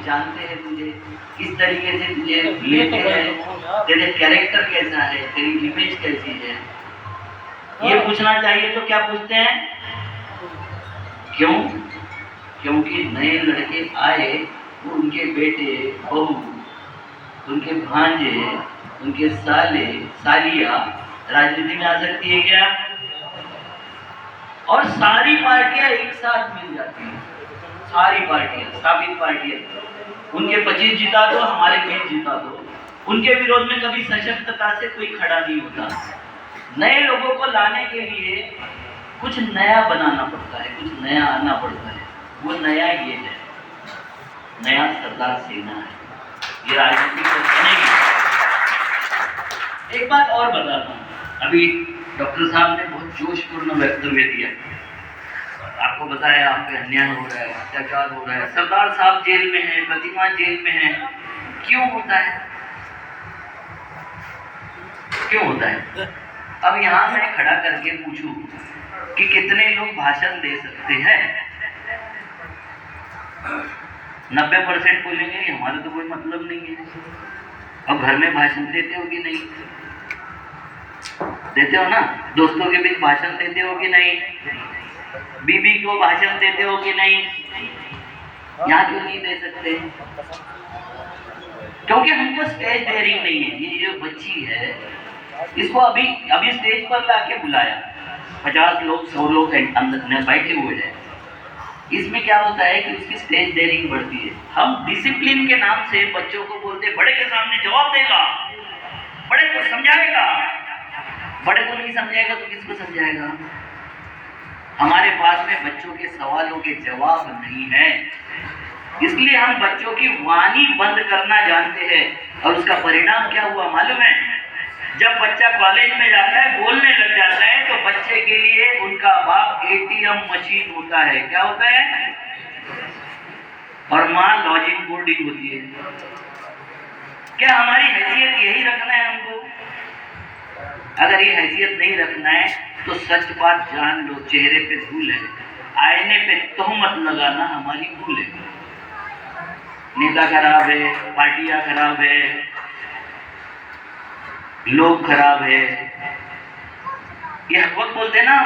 जानते हैं तुझे, किस तरीके से तुझे लेते हैं, तेरे कैरेक्टर कैसा है, तेरी इमेज कैसी है, ये पूछना चाहिए। तो क्या पूछते हैं? क्यों? क्योंकि नए लड़के आए वो उनके बेटे बहू, उनके भांजे, उनके साले सालिया राजनीति में आ सकती है क्या? और सारी पार्टियां एक साथ मिल जाती हैं, सारी पार्टियां, स्थापित पार्टियां, उनके 25 जिता दो, हमारे 20 जिता दो, उनके विरोध में कभी सशक्तता से कोई खड़ा नहीं होता। नए लोगों को लाने के लिए कुछ नया बनाना पड़ता है, कुछ नया आना पड़ता है। वो नया ये है, नया सरदार सेना है, ये राजनीति को बनेगी। एक बात और बताता हूँ, अभी डॉक्टर साहब ने बहुत जोशपूर्ण वक्तव्य दिया, आपको बताया आप पे अन्याय हो रहा है, अत्याचार हो रहा है, सरदार साहब जेल में है, प्रतिमा जेल में है। क्यों होता है? क्यों होता है? अब यहाँ मैं खड़ा करके पूछूं कि कितने लोग भाषण दे सकते हैं? 90% बोलेंगे कि हमारा तो कोई मतलब नहीं है। अब घर में भाषण देते हो कि नहीं? देते हो ना? दोस्तों के बीच भाषण देते हो कि नहीं? बीबी को भाषण देते हो कि नहीं? यहाँ क्यों नहीं दे सकते? क्योंकि हमको स्टेज डेयरिंग नहीं है। ये जो बच्ची है, इसको अभी स्टेज पर लाके बुलाया, 50 लोग 100 लोग अंदर बैठे हुए हैं। इसमें क्या होता है कि उसकी स्टेज डेयरिंग बढ़ती है। हम डिसिप्लिन के नाम से बच्चों को बोलते, बड़े के सामने जवाब देगा, बड़े को समझाएगा। बड़े को नहीं समझाएगा तो किसको समझाएगा? हमारे पास में बच्चों के सवालों के जवाब नहीं है, इसलिए हम बच्चों की वाणी बंद करना जानते हैं। और उसका परिणाम क्या हुआ मालूम है? जब बच्चा कॉलेज में जाता है, बोलने लग जाता है, तो बच्चे के लिए उनका बाप ATM मशीन होता है। क्या होता है? और माँ लॉजिंग बोर्डिंग होती है। क्या हमारी हैसियत यही रखना है हमको? अगर ये हैसियत नहीं रखना है तो सच बात जान लो, चेहरे पे धूल है, आईने पे तोहमत लगाना हमारी भूल है। नेता खराब है, पार्टियां खराब है, लोग खराब है, ये बहुत बोलते ना।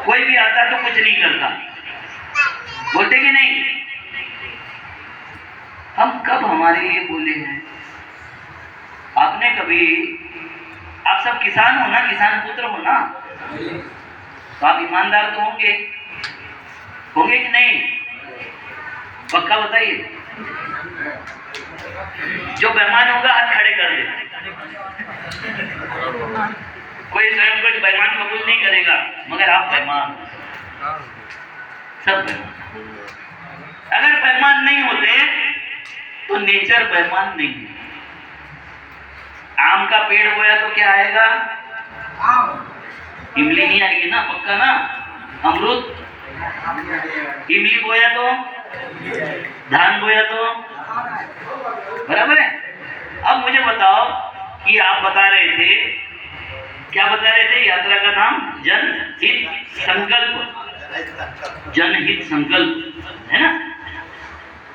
कोई भी आता तो कुछ नहीं करता, बोलते कि नहीं? हम कब हमारे लिए बोले हैं? आपने कभी, आप सब किसान हो ना, किसान पुत्र हो ना, तो आप ईमानदार तो होंगे, होंगे कि नहीं? पक्का बताइए। जो बेईमान होगा हाथ खड़े कर दे। कोई स्वयं को बेईमान कबूल नहीं करेगा, मगर आप बेईमान, सब बेईमान। अगर बेईमान नहीं होते तो नेचर बेईमान नहीं है। आम का पेड़ बोया तो क्या आएगा? इमली नहीं आएगी ना, पक्का ना? अमरूद, इमली बोया तो, धान बोया तो, बराबर है। अब मुझे बताओ कि आप बता रहे थे, क्या बता रहे थे? यात्रा का नाम जनहित संकल्प, जनहित संकल्प है ना?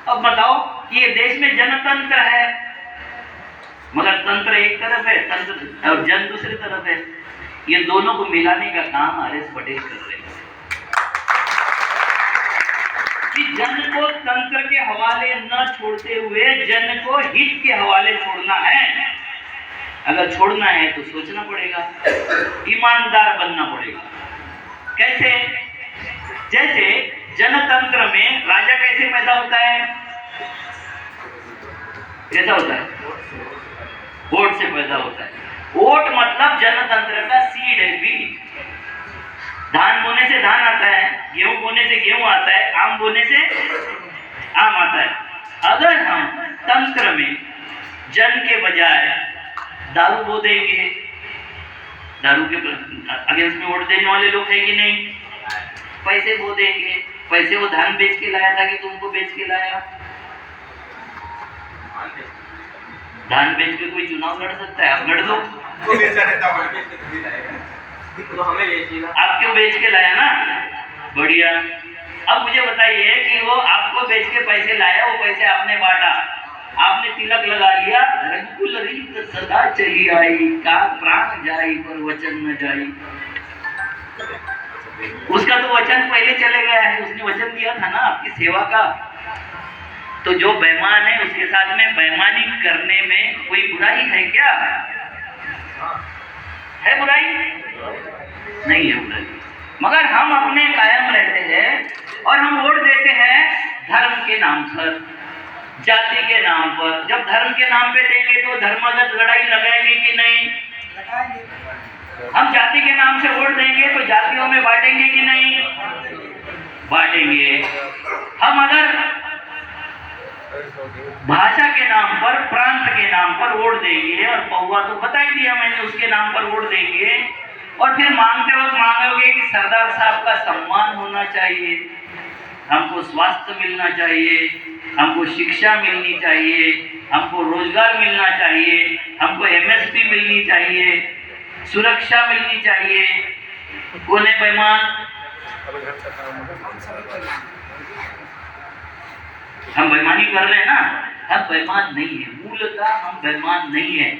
अब बताओ कि ये देश में जनतंत्र है, मगर तंत्र एक तरफ है, तंत्र और जन दूसरी तरफ है। ये दोनों को मिलाने का काम RS पटेल कर रहे हैं कि जन को तंत्र के हवाले न छोड़ते हुए जन को हित के हवाले छोड़ना है। अगर छोड़ना है तो सोचना पड़ेगा, ईमानदार बनना पड़ेगा। कैसे? जैसे जनतंत्र में राजा कैसे पैदा होता है? कैसा होता है? वोट से पैदा होता है। वोट मतलब जनतंत्र का सीड है, बीज। धान बोने से धान आता है, गेहूं बोने से गेहूं आता है, आम बोने से आम आता है। अगर हम तंत्र में जन के बजाय दारू बो देंगे, दारू के अगेंस्ट में वोट देने वाले लोग हैं कि नहीं? पैसे बो देंगे, पैसे वो धान बेच के लाया था कि तुमको बेच के लाया? धान बेच के कोई चुनाव लड़ सकता है? आप लड़ दो, तो हमें आप क्यों बेच के लाया ना? बढ़िया। अब मुझे बताइए कि वो आपको बेच के पैसे लाया, वो पैसे आपने बांटा, आपने तिलक लगा लिया, रघुकुल रीत सदा चली आई, का प्राण जाई पर वचन न जाई। उसका तो वचन पहले चले गया है, उसने वचन दिया था ना आपकी सेवा का। तो जो बेईमान है उसके साथ में बेईमानी करने में कोई बुराई है क्या? है बुराई? नहीं है बुराई। मगर हम अपने कायम रहते हैं और हम वोट देते हैं धर्म के नाम पर, जाति के नाम पर। जब धर्म के नाम पे देंगे तो धर्मागत लड़ाई लगाएंगे कि नहीं? हम जाति के नाम से वोट देंगे तो जातियों में बांटेंगे कि नहीं? बांटेंगे। हम अगर भाषा के नाम पर, प्रांत के नाम पर वोट देंगे, और पौवा तो बता ही दिया मैंने, उसके नाम पर वोट देंगे, और फिर मांगते वक्त मांगोगे कि सरदार साहब का सम्मान होना चाहिए, हमको स्वास्थ्य मिलना चाहिए, हमको शिक्षा मिलनी चाहिए, हमको रोजगार मिलना चाहिए, हमको एमएसपी मिलनी चाहिए, सुरक्षा मिलनी चाहिए। कौन है बेईमान? हम बेईमानी कर रहे हैं ना, हम बेईमान नहीं है, मूलतः हम बेईमान नहीं है,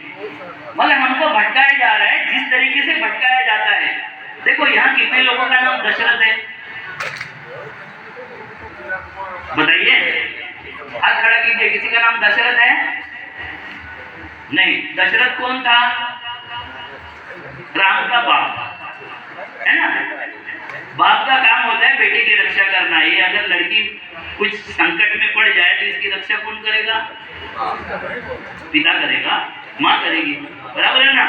मगर हमको भटकाया जा रहा है। जिस तरीके से भटकाया जाता है, देखो यहाँ कितने लोगों का नाम दशरथ है, बताइए, हाथ खड़ा कीजिए। किसी का नाम दशरथ है? नहीं। दशरथ कौन था? राम का बाप है ना। बाप का काम होता है बेटी की रक्षा करना। ये अगर लड़की कुछ संकट में पड़ जाए तो इसकी रक्षा कौन करेगा? पिता करेगा, माँ करेगी, बराबर है ना।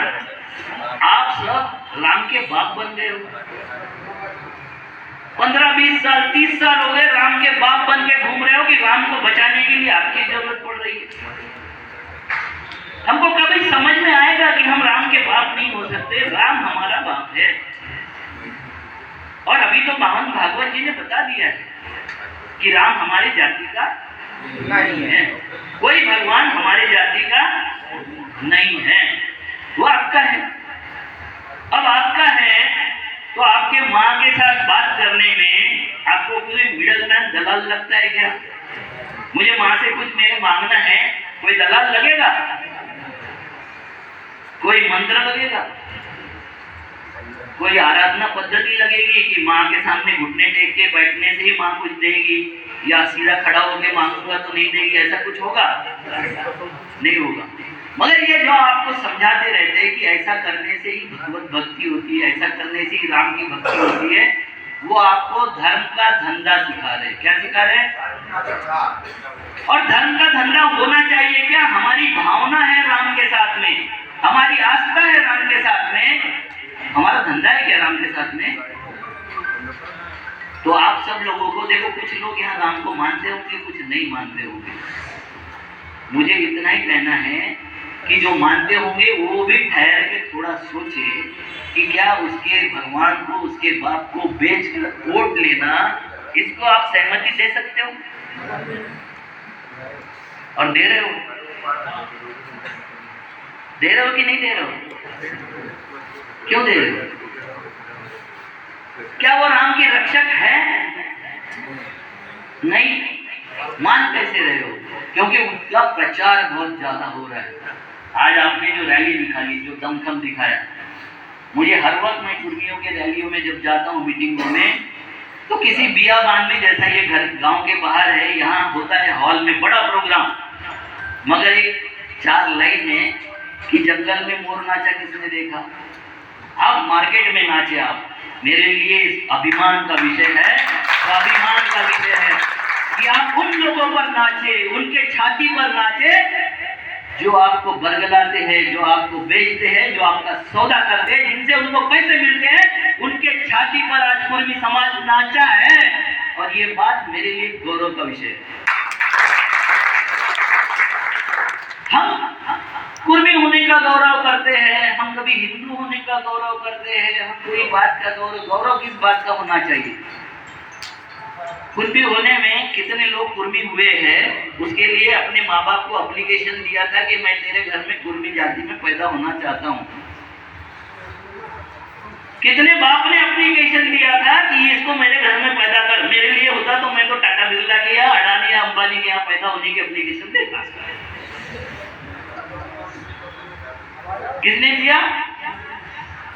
आप सब राम के बाप बन गए हो। 15-20 साल 30 साल हो गए राम के बाप बन के घूम रहे हो कि राम को बचाने के लिए आपकी जरूरत पड़ रही है। हमको कभी समझ में आएगा कि हम राम के बाप नहीं हो सकते, राम हमारा बाप है। और अभी तो पावन भागवत जी ने बता दिया है कि राम हमारी जाति का नहीं है, कोई भगवान हमारी जाति का नहीं है, वो आपका है। अब आपका है तो आपके माँ के साथ बात करने में आपको कोई मिडल मैन दलाल लगता है क्या? मुझे माँ से कुछ मेरे मांगना है, कोई दलाल लगेगा? कोई मंत्र लगेगा? कोई आराधना पद्धति लगेगी कि माँ के सामने घुटने टेक के बैठने से ही माँ कुछ देगी, या सीधा खड़ा होकर मांगूंगा तो नहीं देगी? ऐसा कुछ होगा? नहीं होगा। मगर ये जो आपको समझाते रहते हैं कि ऐसा करने से ही भगवत भक्ति होती है, ऐसा करने से ही राम की भक्ति होती है, वो आपको धर्म का धंधा सिखा रहे हैं। क्या सिखा रहे हैं? और धर्म का धंधा होना चाहिए क्या? हमारी भावना है राम के साथ में, हमारी आस्था है राम के साथ में, हमारा धंधा है क्या राम के साथ में? तो आप सब लोगों को देखो, कुछ लोग यहाँ राम को मानते होंगे, कुछ नहीं मानते होंगे। मुझे इतना ही कहना है कि जो मानते होंगे वो भी ठहर के थोड़ा सोचे कि क्या उसके भगवान को, उसके बाप को बेच वोट लेना, इसको आप सहमति दे सकते हो? और दे रहे हो? दे रहे हो कि नहीं दे रहे हो? क्यों दे रहे हो? क्या वो राम के रक्षक है? नहीं। मान कैसे रहे हो? क्योंकि उसका प्रचार बहुत ज्यादा हो रहा है। आज आपने जो रैली निकाली, जो दमखम दिखाया, मुझे हर वक्त, मैं कुर्मियों के रैलियों में जब जाता हूँ, मीटिंगों में, तो किसी बियाबान में, जैसा ये घर गांव के बाहर है, यहाँ होता है हॉल में बड़ा प्रोग्राम, मगर एक 4 लाइन है कि जंगल में मोर नाचा किसने देखा? आप मार्केट में नाचे। आप, मेरे लिए अभिमान का विषय है, स्वाभिमान का विषय है कि आप उन लोगों पर नाचे, उनके छाती पर नाचे जो आपको बरगलाते हैं, जो आपको बेचते हैं, जो आपका सौदा करते हैं, जिनसे उनको पैसे मिलते हैं, उनके छाती पर आज कुर्मी समाज नाचा है। और ये बात मेरे लिए गौरव का विषय है। हम कुर्मी होने का गौरव करते हैं, हम कभी हिंदू होने का गौरव करते हैं, हम कोई बात का गौरव किस बात का होना चाहिए? कुर्मी होने में कितने लोग कुर्मी हुए हैं, उसके लिए अपने माँ बाप को एप्लीकेशन दिया था कि मैं तेरे घर में कुर्मी जाति में पैदा होना चाहता हूँ। कितने बाप ने एप्लीकेशन दिया था कि इसको मेरे घर में पैदा कर, मेरे लिए होता तो मैं तो टाटा बिरला के या अडानी या अंबानी के यहाँ पैदा होने की एप्लीकेशन देता। किसने दिया?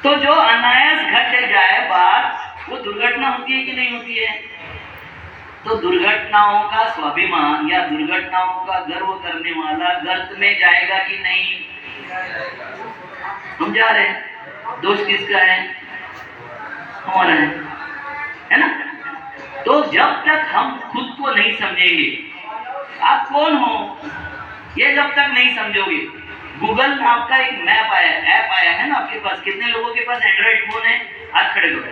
तो जो अनायास घट जाए बात, वो दुर्घटना होती है कि नहीं होती है? तो दुर्घटनाओं का स्वाभिमान या दुर्घटनाओं का गर्व करने वाला गर्त में जाएगा कि नहीं? हम जा रहे हैं, दोष किसका है? हमारा है ना? तो जब तक हम खुद को नहीं समझेंगे आप कौन हो, ये जब तक नहीं समझोगे, गूगल नाम का एक मैप आया, ऐप आया है ना आपके पास, कितने लोगों के पास एंड्रॉइड फोन है? हाथ खड़े करो।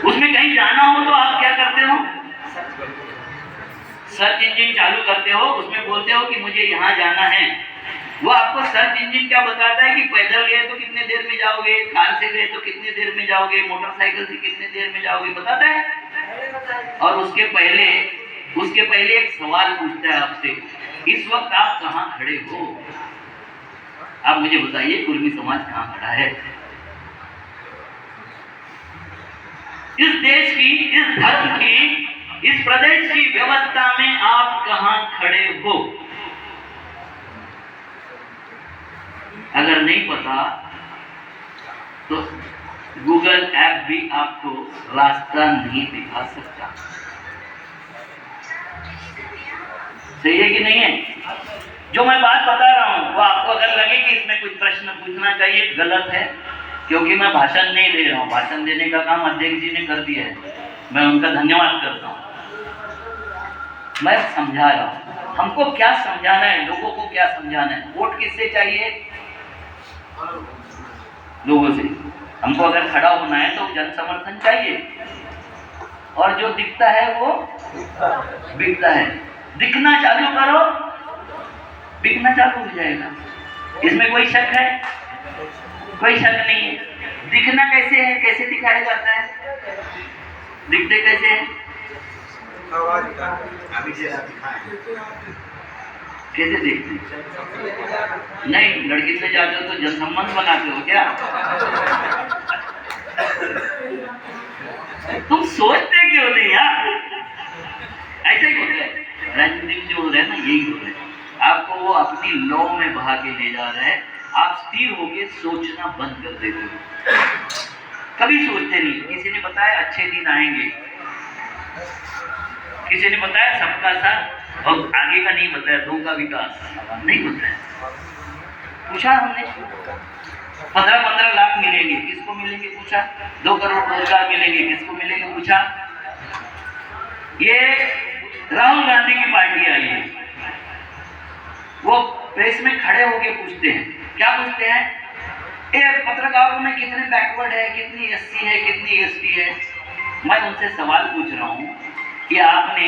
उसमें कहीं जाना हो तो आप क्या करते हो? सर्च इंजन चालू करते हो, उसमें बोलते हो कि मुझे यहाँ जाना है। वो आपको सर्च इंजन क्या बताता है कि पैदल गए तो कितने देर में जाओगे, कार से गए तो कितने देर में जाओगे, मोटरसाइकिल से कितने देर में जाओगे, बताता है। और उसके पहले एक सवाल पूछता है आपसे, इस वक्त आप कहाँ खड़े हो? आप मुझे बताइए, कुर्मी समाज कहाँ खड़ा है? इस देश की, इस धर्म की, इस प्रदेश की व्यवस्था में आप कहां खड़े हो? अगर नहीं पता तो गूगल ऐप भी आपको रास्ता नहीं दिखा सकता। सही है कि नहीं है? जो मैं बात बता रहा हूं वो आपको अगर लगे कि इसमें कुछ प्रश्न पूछना चाहिए, गलत है, क्योंकि मैं भाषण नहीं दे रहा हूं। भाषण देने का काम अध्यक्ष जी ने कर दिया है, मैं उनका धन्यवाद करता हूं। मैं समझा रहा हूं, हमको क्या समझाना है, लोगों को क्या समझाना है। वोट किससे चाहिए? लोगों से। हमको अगर खड़ा होना है तो जन समर्थन चाहिए, और जो दिखता है वो बिकता है। दिखना चालू करो, बिकना चालू हो जाएगा। इसमें कोई शक है? कोई शक नहीं है। दिखना कैसे है, कैसे दिखाया जाता है? दिखते कैसे हैं? कैसे देखते? नहीं, लड़की से जाते हो तो जनसंबंध बनाते हो क्या? तुम सोचते क्यों नहीं यार? ऐसे ही होता है। राजनीतिक जो हो रहा है ना, यही हो रहा है। आपको वो अपनी लौ में बहा के ले जा रहा है, आप स्थिर होके सोचना बंद कर देते हो। कभी सोचते नहीं। किसी ने बताया अच्छे दिन आएंगे, किसी ने बताया सबका साथ, और आगे का नहीं बताया, दो का विकास नहीं बताया। पूछा हमने 15-15 लाख मिलेंगे, किसको मिलेंगे पूछा। 2 करोड़ रोजगार मिलेंगे, किसको मिलेंगे पूछा। ये राहुल गांधी की पार्टी आई है, वो प्रेस में खड़े होके पूछते हैं, क्या पूछते हैं? पत्रकारों में कितने बैकवर्ड है, कितनी एससी है, कितनी एसटी है। मैं उनसे सवाल पूछ रहा हूँ कि आपने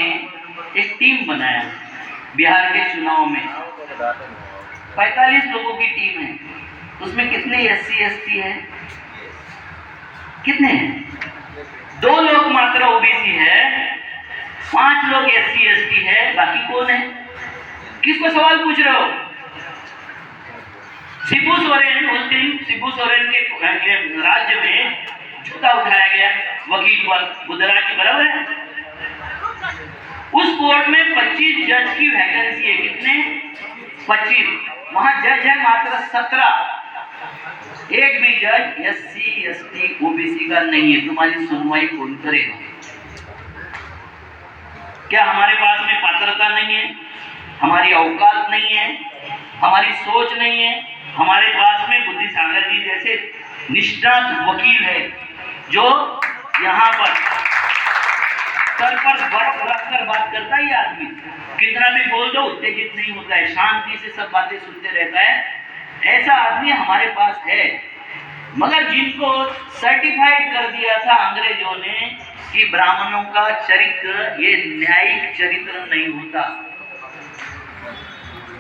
एक टीम बनाया बिहार के चुनाव में, 45 लोगों की टीम है, उसमें कितने एससी एसटी है? कितने हैं? 2 लोग मात्र ओबीसी है, 5 लोग एससी एसटी है, बाकी कौन है? किसको सवाल पूछ रहे हो? शिबू सोरेन, उस दिन शिबू सोरेन के राज्य में जूता उठाया गया वकील पर, गुजरात बराबर है। उस कोर्ट में 25 जज की वैकेंसी है। कितने? 25। वहां जज है मात्र 17। एक भी जज एससी एसटी ओबीसी का नहीं है। तुम्हारी सुनवाई कौन करेगा? क्या हमारे पास में पात्रता नहीं है? हमारी औकात नहीं है? हमारी सोच नहीं है? हमारे पास में बुद्धि सागर जी जैसे निष्ठात वकील है, जो यहाँ पर सर पर बर्फ रखकर बात करता है। आदमी कितना भी बोल दो उत्तेजित नहीं होता है, शांति से सब बातें सुनते रहता है। ऐसा आदमी हमारे पास है। मगर जिनको सर्टिफाइड कर दिया था अंग्रेजों ने कि ब्राह्मणों का चरित्र ये न्यायिक चरित्र नहीं होता,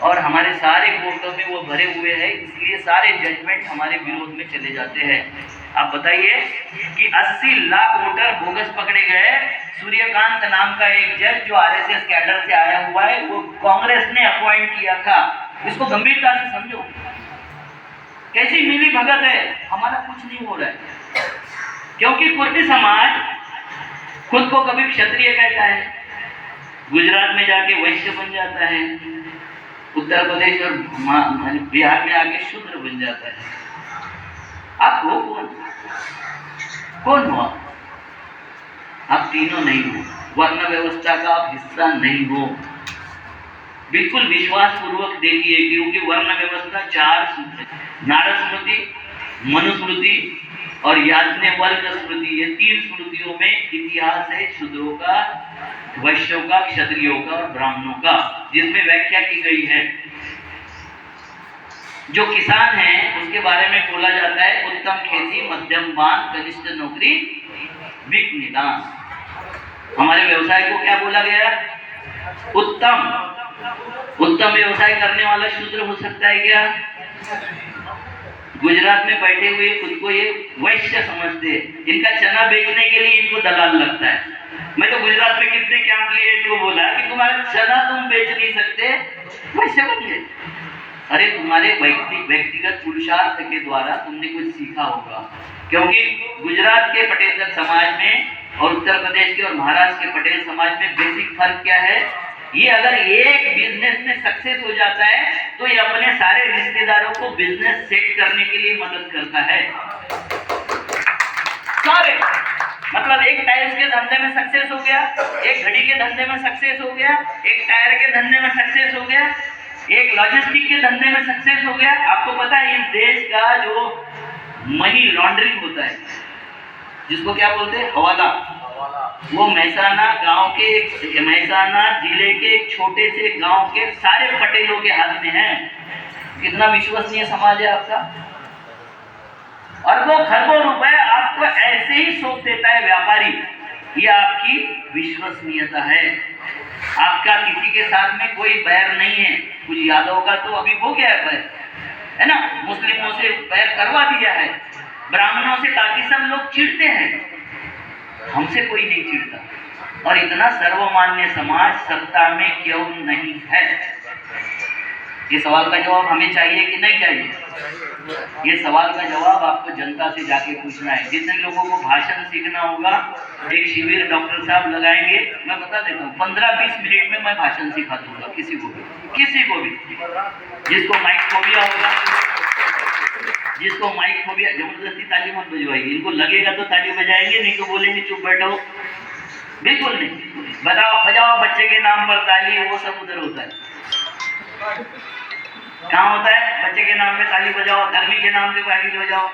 और हमारे सारे कोर्टों में वो भरे हुए हैं, इसलिए सारे जजमेंट हमारे विरोध में चले जाते हैं। आप बताइए कि 80 लाख वोटर बोगस पकड़े गए। सूर्यकांत नाम का एक जज जो आरएसएस कैडर से आया हुआ है, वो कांग्रेस ने अपॉइंट किया था। इसको गंभीरता से समझो। कैसी मिली भगत है, हमारा कुछ नहीं हो रहा है। क्योंकि कुर्मी समाज खुद को कभी क्षत्रिय कहता है, गुजरात में जाके वैश्य बन जाता है, उत्तर प्रदेश और बिहार में आके शूद्र बन जाता है। आप हो कौन हो? आप तीनों नहीं हो, वर्ण व्यवस्था का आप हिस्सा नहीं हो। बिल्कुल विश्वास पूर्वक देखिए, क्योंकि वर्ण व्यवस्था 4 सूत्र, नारद स्मृति, मनुस्मृति और याज्ञवल्क्य स्मृति, ये 3 स्मृतियों में इतिहास है शूद्रों का, वैश्यों का, क्षत्रियों का और ब्राह्मणों का, जिसमें व्याख्या की गई है। जो किसान है उसके बारे में बोला जाता है उत्तम खेती, मध्यम बान, कनिष्ठ नौकरी, विक निदान। हमारे व्यवसाय को क्या बोला गया? उत्तम व्यवसाय करने वाला शूद्र हो सकता है क्या? गुजरात में बैठे हुए खुद को ये वैश्य समझते हैं, इनका चना बेचने के लिए इनको दलाल लगता है। मैं तो गुजरात में कितने कैंप लिए, इनको बोला कि तुम्हारा चना तुम बेच नहीं सकते, वैश्य बन गए। अरे तुम्हारे व्यक्तिगत पुरुषार्थ के द्वारा तुमने कुछ सीखा होगा, क्योंकि गुजरात के पटेल समाज में और उत्तर प्रदेश के और महाराष्ट्र के पटेल समाज में बेसिक फर्क क्या है? ये अगर एक बिजनेस में सक्सेस हो जाता है तो ये अपने सारे रिश्तेदारों को बिजनेस सेट करने के लिए मदद करता है। सारे मतलब एक टाइल्स के धंधे में सक्सेस हो गया, एक घड़ी के धंधे में सक्सेस हो गया, एक टायर के धंधे में सक्सेस हो गया, एक लॉजिस्टिक के धंधे में सक्सेस हो गया। आपको पता है इस देश का जो मनी लॉन्ड्रिंग होता है, जिसको क्या बोलते हैं, हवाला, वो महसाना जिले के एक छोटे से गांव के सारे पटेलों के हाथ में है। कितना विश्वसनीय समाज है आपका। अरबों खरबों रुपए आपको ऐसे ही सौंप देता है व्यापारी। ये आपकी विश्वसनीयता है। आपका किसी के साथ में कोई बैर नहीं है। कुछ यादव का तो अभी हो गया है बैर, है ना, मुस्लिमों से बैर करवा दिया है, ब्राह्मणों से, ताकि सब लोग चिढ़ते हैं। हमसे कोई नहीं चिढ़ता। और इतना सर्वमान्य समाज सत्ता में क्यों नहीं है? ये सवाल का जवाब हमें चाहिए कि नहीं चाहिए? ये सवाल का जवाब आपको जनता से जाके पूछना है। जितने लोगों को भाषण सीखना होगा, एक शिविर डॉक्टर साहब लगाएंगे, मैं बता देता हूँ 15-20 मिनट में मैं भाषण सिखा दूंगा किसी को भी। जिसको माइक फोबिया होगा, जिसको माइक फोबिया, जबरदस्ती ताली मत बजवाइए। इनको लगेगा तो ताली बजाएंगे, नहीं तो बोलेंगे चुप बैठो। बिल्कुल नहीं, बजाओ बच्चे के नाम पर ताली, वो सब उधर होता है। कहाँ होता है? बच्चे के नाम पे ताली बजाओ, धर्मी के नाम पे ताली बजाओ।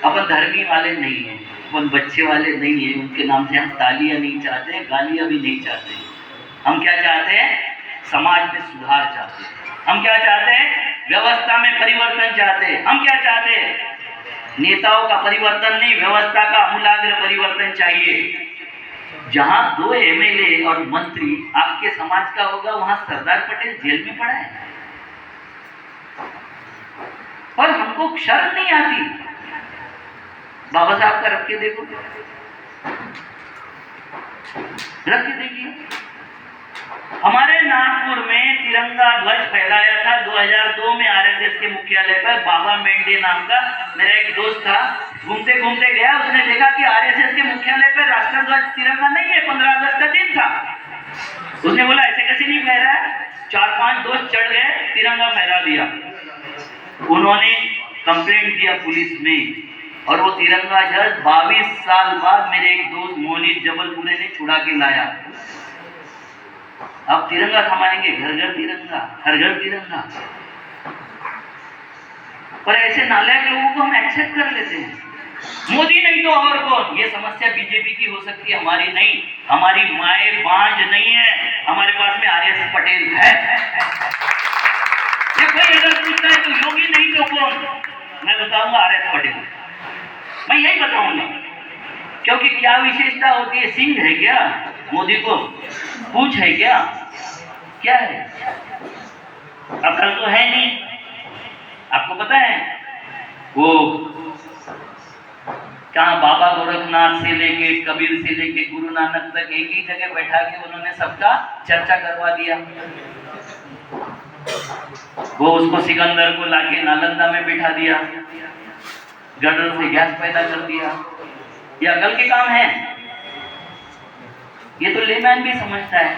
अपन धर्मी वाले नहीं है, अपन बच्चे वाले नहीं है। उनके नाम से हम तालियां नहीं चाहते, गालियां भी नहीं चाहते। हम क्या चाहते हैं? समाज में सुधार चाहते हैं। हम क्या चाहते हैं? व्यवस्था में परिवर्तन चाहते हैं। हम क्या चाहते हैं? नेताओं का परिवर्तन नहीं, व्यवस्था का आमूलाग्र परिवर्तन चाहिए। जहां 2 एमएलए और मंत्री आपके समाज का होगा, वहां सरदार पटेल जेल में पड़ा है। और हमको शर्म नहीं आती। बाबा साहब का रख के देखो, रख के देखिए। हमारे नागपुर में तिरंगा ध्वज फहराया था 2002 में आरएसएस के मुख्यालय पर। बाबा मेंढे नाम का मेरा एक दोस्त था, घूमते घूमते गया, उसने देखा कि आरएसएस के मुख्यालय पर राष्ट्रध्वज तिरंगा नहीं है, 15 अगस्त का दिन था। उसने बोला ऐसे कैसे नहीं फहरा है? 4-5 दोस्त चढ़ गए, तिरंगा फहरा दिया। उन्होंने कंप्लेंट किया पुलिस में, और वो तिरंगा ध्वज 22 साल बाद मेरे एक दोस्त मोनित जबलपुरे ने छुड़ा के लाया। अब तिरंगा थमाएंगे, घर घर तिरंगा, हर घर तिरंगा। पर ऐसे नालायक लोगों को हम एक्सेप्ट कर लेते हैं। मोदी नहीं तो और कौन? ये समस्या बीजेपी की हो सकती है, हमारी नहीं। हमारी माए बांझ नहीं है, हमारे पास में आरएस पटेल है। ये कोई अगर पूछता है तो योगी नहीं तो कौन, मैं बताऊंगा आरएस पटेल। मैं यही बताऊंगा, क्योंकि क्या विशेषता होती है? सिंह है क्या मोदी को? पूछ है क्या? क्या है? अकल तो है नहीं। आपको पता है वो कहाँ बाबा गोरखनाथ से लेके कबीर से लेके गुरु नानक तक एक ही जगह बैठा के उन्होंने सबका चर्चा करवा दिया। वो उसको सिकंदर को लाके नालंदा में बिठा दिया, गर्दन से गैस पैदा कर दिया। ये अकल के काम है? ये तो लेमैन भी समझता है।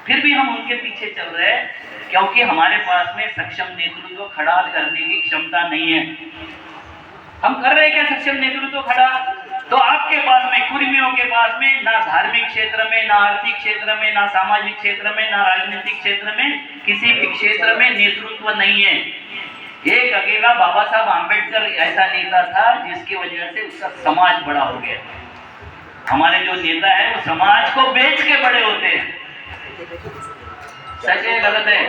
फिर भी हम उनके पीछे चल रहे हैं क्योंकि हमारे पास में सक्षम नेतृत्व खड़ा करने की क्षमता नहीं है। हम कर रहे हैं क्या सक्षम नेतृत्व खड़ा? तो आपके पास में, कुर्मियों के पास में ना धार्मिक क्षेत्र में, ना आर्थिक क्षेत्र में, ना सामाजिक क्षेत्र में, ना राजनीतिक क्षेत्र में, किसी भी क्षेत्र में नेतृत्व नहीं है। एक अकेला बाबा साहब आम्बेडकर ऐसा नेता था जिसकी वजह से उसका समाज बड़ा हो गया। हमारे जो नेता है वो समाज को बेच के बड़े होते हैं। सच है गलत है?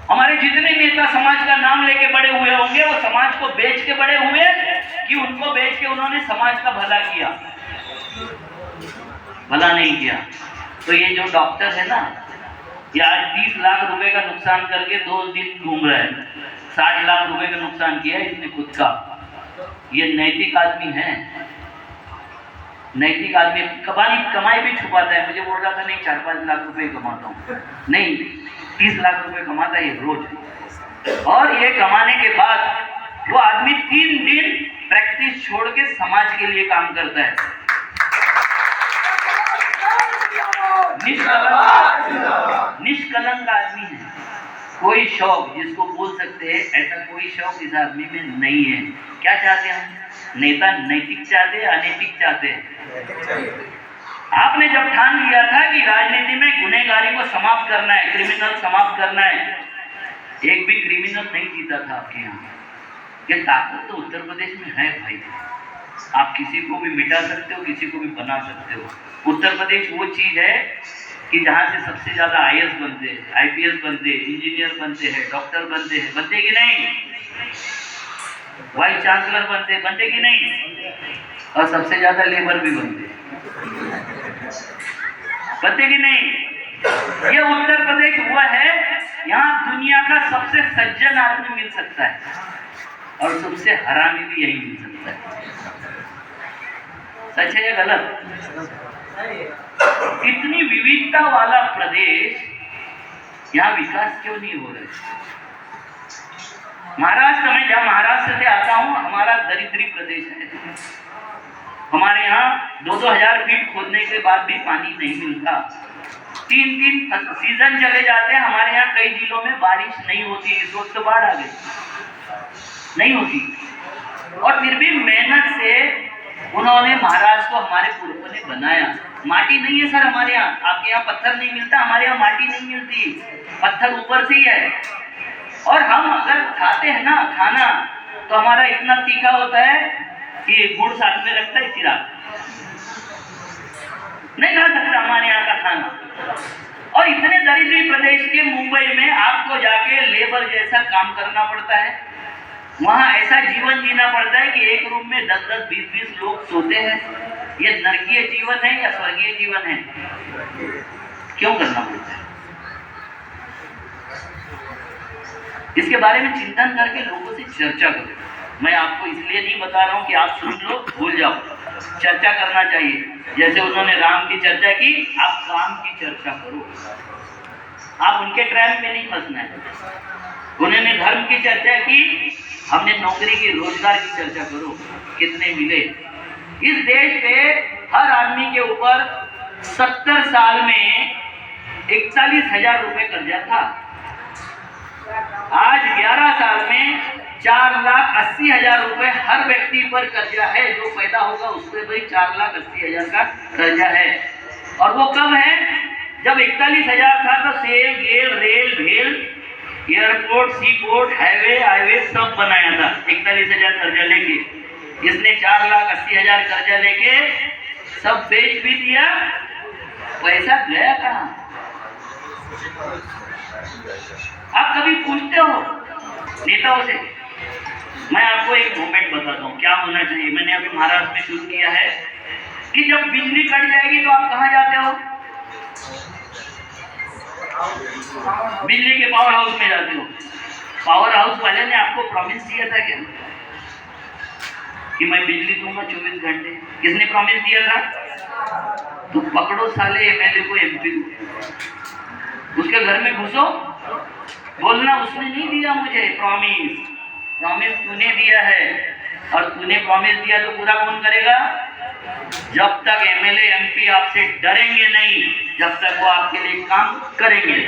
हमारे जितने नेता समाज का नाम लेके बड़े हुए होंगे वो समाज को बेच के बड़े हुए कि उनको बेच के उन्होंने समाज का भला किया? भला नहीं किया। तो ये जो डॉक्टर है ना, ये आज 30 लाख रुपए का नुकसान करके 2 दिन घूम रहा है। 60 लाख रुपए का नुकसान किया है इसने खुद का। ये नैतिक आदमी है? नैतिक आदमी कमाई भी छुपाता है। मुझे बोल रहा था नहीं 4-5 लाख रुपए कमाता हूँ, नहीं 30 लाख रुपए कमाता है रोज। और ये कमाने के बाद वो आदमी 3 दिन प्रैक्टिस छोड़ के समाज के लिए काम करता है। निष्कलंक आदमी है। कोई शौक जिसको बोल सकते हैं ऐसा कोई शौक इस आदमी में नहीं है। क्या चाहते हैं हम? नेता नैतिक चाहते हैं, अनैतिक चाहते हैं? आपने जब ठान लिया था कि राजनीति में गुनहगारी को समाप्त करना है, क्रिमिनल समाप्त करना है, एक भी क्रिमिनल नहीं जीता था आपके यहाँ। ये ताकत तो उत्तर प्रदेश में है भाई। आप किसी को भी मिटा सकते हो, किसी को भी बना सकते हो। उत्तर प्रदेश वो चीज है कि जहाँ से सबसे ज्यादा IAS बनते हैं, IPS बनते हैं, इंजीनियर बनते हैं, डॉक्टर बनते हैं। बनते कि नहीं? वाइस चांसलर बनते कि नहीं? और सबसे ज्यादा लेबर भी बनते कि नहीं? ये उत्तर प्रदेश हुआ है यहाँ दुनिया का सबसे सज्जन आदमी मिल सकता है और सबसे हरामी भी यही मिल सकता है। सच है या गलत? इतनी विविधता वाला प्रदेश, यहाँ विकास क्यों नहीं हो रहा? महाराष्ट्र में, जहाँ महाराष्ट्र से आता हूँ, हमारा दरिद्री प्रदेश है। हमारे यहाँ 2-2 हजार फीट खोदने के बाद भी पानी नहीं मिलता। 3 सीजन चले जाते हैं। हमारे यहाँ कई जिलों में बारिश नहीं होती। इस वक्त तो बाढ़ आ गई, नहीं होती। और फिर भी मेहनत से उन्होंने महाराष्ट्र को, हमारे पूर्वजों ने बनाया। माटी नहीं है सर हमारे यहाँ। आपके यहाँ पत्थर नहीं मिलता, हमारे यहाँ माटी नहीं मिलती। पत्थर ऊपर से ही है। और हम अगर खाते हैं ना खाना, तो हमारा इतना तीखा होता है कि गुड़ साथ में रखता है, चिराग नहीं खा सकता हमारे यहाँ का खाना। और इतने दरिद्र प्रदेश के मुंबई में आपको जाके लेबर जैसा काम करना पड़ता है। वहाँ ऐसा जीवन जीना पड़ता है कि एक रूम में 10-10, 20-20 लोग सोते हैं। ये नरकीय जीवन है या स्वर्गीय जीवन है? क्यों करना पड़ता है? इसके बारे में चिंतन करके लोगों से चर्चा करो। मैं आपको इसलिए नहीं बता रहा हूँ कि आप सुन लो भूल जाओ। चर्चा करना चाहिए। जैसे उन्होंने राम की चर्चा की, आप काम की चर्चा करो। आप उनके ट्रैप में नहीं फंसना है। उन्होंने धर्म की चर्चा की, हमने नौकरी की, रोजगार की चर्चा करो, कितने मिले। इस देश पे हर आदमी के ऊपर 70 साल में 41,000 रुपए कर्जा था। आज 11 साल में 4,80,000 रुपए हर व्यक्ति पर कर्जा है। जो पैदा होगा उस पर भाई 4,80,000 का कर्जा है। और वो कब है? जब 41,000 था तो सेल, गेल, रेल, भेल, एयरपोर्ट, सीपोर्ट, हाईवे सब बनाया था 41,000 कर्जा लेके। इसने 4,80,000 कर्जा लेके सब बेच भी दिया। पैसा गया कहाँ? आप कभी पूछते हो नेताओं से? मैं आपको एक मोमेंट बताता हूँ क्या होना चाहिए। मैंने अभी महाराष्ट्र में शुरू किया है कि जब बिजली कट जाएगी तो आप कहाँ जाते हो? बिजली के पावर हाउस में जाते हो। पावर हाउस वाले ने आपको प्रॉमिस दिया था क्या कि मैं बिजली दूंगा 24 घंटे? किसने प्रॉमिस दिया था? तो पकड़ो साले MLA को, MP को। उसके घर में घुसो, बोलना उसने नहीं दिया मुझे प्रॉमिस, प्रॉमिस तूने दिया है, और तूने प्रॉमिस दिया तो पूरा कौन करेगा? जब तक एमएलए एमपी आपसे डरेंगे नहीं, जब तक वो आपके लिए काम करेंगे।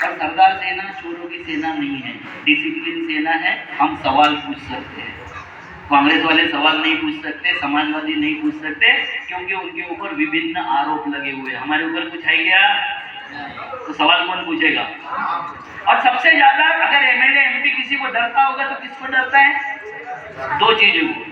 और सरदार सेना चोरों की सेना नहीं है, डिसिप्लिन सेना है। हम सवाल पूछ सकते हैं, कांग्रेस वाले सवाल नहीं पूछ सकते, समाजवादी नहीं पूछ सकते, क्योंकि उनके ऊपर विभिन्न आरोप लगे हुए हैं। हमारे ऊपर कुछ है क्या? तो सवाल कौन पूछेगा? और सबसे ज्यादा अगर एमएलए एमपी किसी को डरता होगा तो किसको डरता है? दो चीजों को,